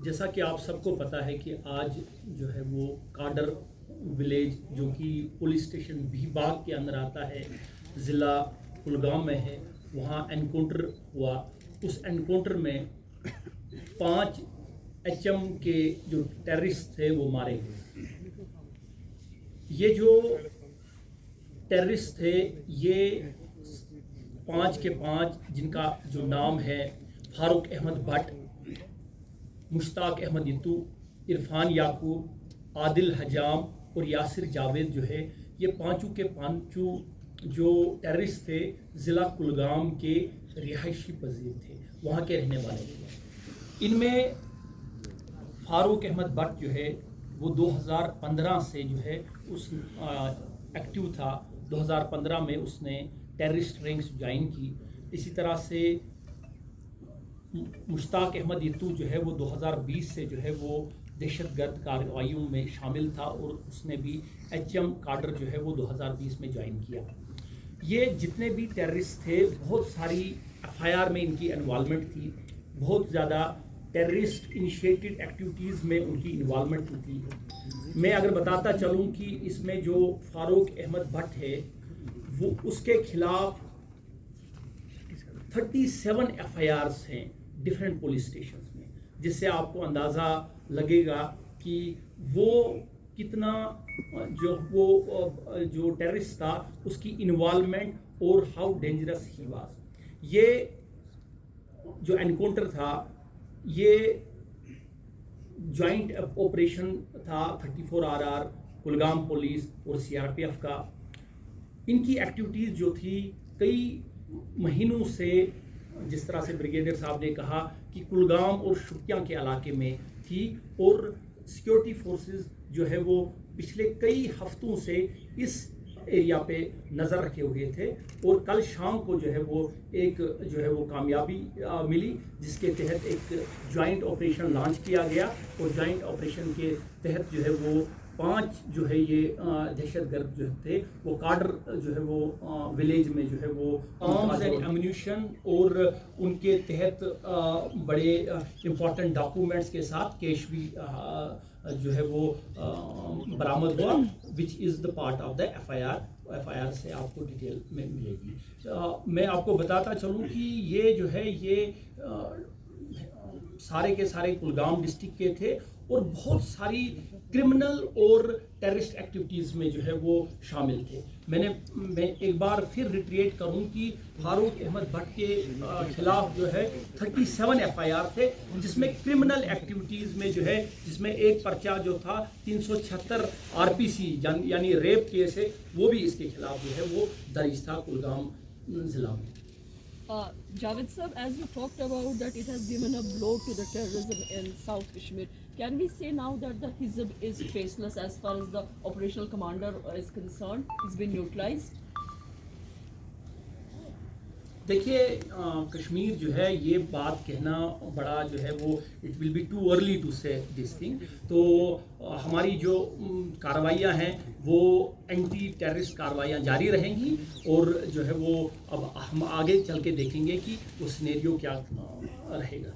जैसा कि आप सबको पता है कि आज जो है वो काडर विलेज जो कि पुलिस स्टेशन भीबाग के अंदर आता है, ज़िला कुलगाम में है, वहाँ एनकाउंटर हुआ। उस एनकाउंटर में 5 HM के जो टेररिस्ट थे वो मारे गए। ये जो टेररिस्ट थे ये 5 के 5 जिनका जो नाम है फारूक अहमद भट्ट, मुश्ताक अहमद इत्तू, इरफान याकूब, आदिल हजाम और यासिर जावेद जो है, ये पांचों के पांचों जो टेररिस्ट थे ज़िला कुलगाम के रिहायशी पजीर थे, वहाँ के रहने वाले थे। इनमें फारूक अहमद भट्ट जो है वो 2015 से जो है उस एक्टिव था। 2015 में उसने टेररिस्ट रैंक्स ज्वाइन की। इसी तरह से मुश्ताक अहमद इत्तू जो है वो 2020 से जो है वो दहशतगर्द कार्रवाइयों में शामिल था और उसने भी HM काडर जो है वो 2020 में ज्वाइन किया। ये जितने भी टेररिस्ट थे बहुत सारी FIR में इनकी इन्वॉल्वमेंट थी, बहुत ज़्यादा टेररिस्ट इनिशिएटेड एक्टिविटीज़ में उनकी इन्वॉल्वमेंट थी। मैं अगर बताता चलूँ कि इसमें जो फारूक अहमद भट्ट है वो उसके खिलाफ 37 FIRs हैं डिफरेंट पुलिस स्टेशन में, जिससे आपको अंदाज़ा लगेगा कि वो कितना जो टेररिस्ट था उसकी इन्वॉल्वमेंट और हाउ डेंजरस ही वाज। ये जो एनकाउंटर था ये जॉइंट ऑपरेशन था 34RR, कुलगाम पुलिस और CRPF का। इनकी एक्टिविटीज़ जो थी कई महीनों से, जिस तरह से ब्रिगेडियर साहब ने कहा कि कुलगाम और शुपियां के इलाके में थी और सिक्योरिटी फोर्सेस जो है वो पिछले कई हफ्तों से इस एरिया पे नज़र रखे हुए थे। और कल शाम को जो है वो एक जो है वो कामयाबी मिली, जिसके तहत एक जॉइंट ऑपरेशन लॉन्च किया गया और जॉइंट ऑपरेशन के तहत जो है वो 5 जो है ये दहशतगर्द जो थे वो काडर जो है वो विलेज में जो है वो आर्म्स एंड एम्यूनिशन और उनके तहत बड़े इंपॉर्टेंट डॉक्यूमेंट्स के साथ कैश भी जो है वो बरामद हुआ, which is the part of the FIR से आपको डिटेल में मिलेगी। मैं आपको बताता चलूँ कि ये जो है ये सारे के सारे कुलगाम डिस्ट्रिक्ट के थे और बहुत सारी क्रिमिनल और टेररिस्ट एक्टिविटीज़ में जो है वो शामिल थे। मैं एक बार फिर रिट्रेट करूं कि फारूक अहमद भट्ट के खिलाफ जो है 37 FIR थे, जिसमें क्रिमिनल एक्टिविटीज़ में जो है, जिसमें एक पर्चा जो था 376 RPC यानी रेप केस है, वो भी इसके खिलाफ जो है वो दर्ज था कुलगाम ज़िला में। Javed sir, as you talked about that it has given a blow to the terrorism in South Kashmir, can we say now that the Hizb is faceless as far as the operational commander is concerned? It's been neutralized? देखिए कश्मीर जो है ये बात कहना बड़ा जो है वो it will be too early to say this thing. तो हमारी जो कार्रवाइयाँ हैं वो एंटी टेररिस्ट कार्रवाइयाँ जारी रहेंगी और जो है वो अब हम आगे चल के देखेंगे कि वो सिनेरियो क्या रहेगा।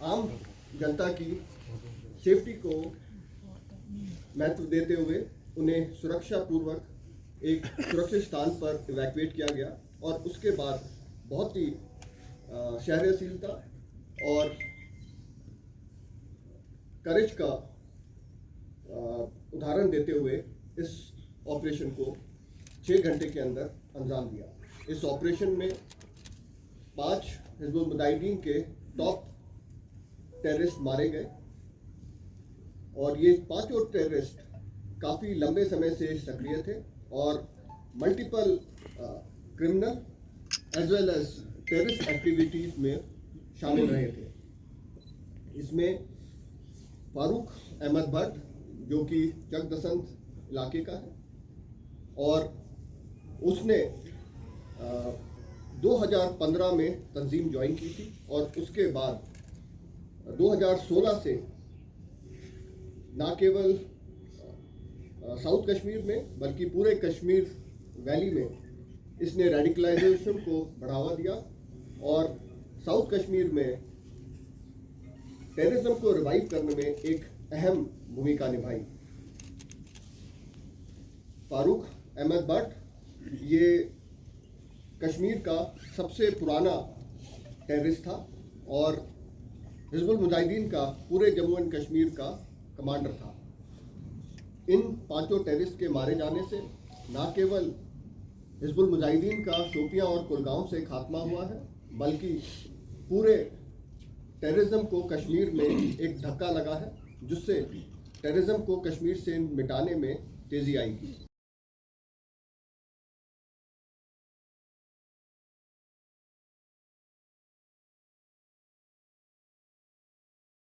आम जनता की सेफ्टी को महत्व देते हुए उन्हें सुरक्षा पूर्वक एक सुरक्षित स्थान पर इवैक्यूएट किया गया और उसके बाद बहुत ही शहरशीलता और करेज का उदाहरण देते हुए इस ऑपरेशन को 6 घंटे के अंदर अंजाम दिया। इस ऑपरेशन में 5 हिज़्बुल मुजाहिदीन के टॉप टेररिस्ट मारे गए और ये 5 टेररिस्ट काफ़ी लंबे समय से सक्रिय थे और multiple criminal as well as terrorist activities में शामिल रहे थे। इसमें फारूक अहमद भट्ट जो कि चकदसंत इलाके का है और उसने 2015 में तंजीम ज्वाइन की थी और उसके बाद 2016 से ना केवल साउथ कश्मीर में बल्कि पूरे कश्मीर वैली में इसने रेडिकलाइजेशन को बढ़ावा दिया और साउथ कश्मीर में टेररिज्म को रिवाइव करने में एक अहम भूमिका निभाई। फारूक अहमद भट्ट ये कश्मीर का सबसे पुराना टेररिस्ट था और हिजबुल मुजाहिदीन का पूरे जम्मू एंड कश्मीर का कमांडर था। इन 5 टेररिस्ट के मारे जाने से न केवल हिजबुल मुजाहिदीन का शोपियां और कुलगाम से खात्मा हुआ है, बल्कि पूरे टेररिज्म को कश्मीर में एक धक्का लगा है, जिससे टेररिज्म को कश्मीर से मिटाने में तेजी आएगी।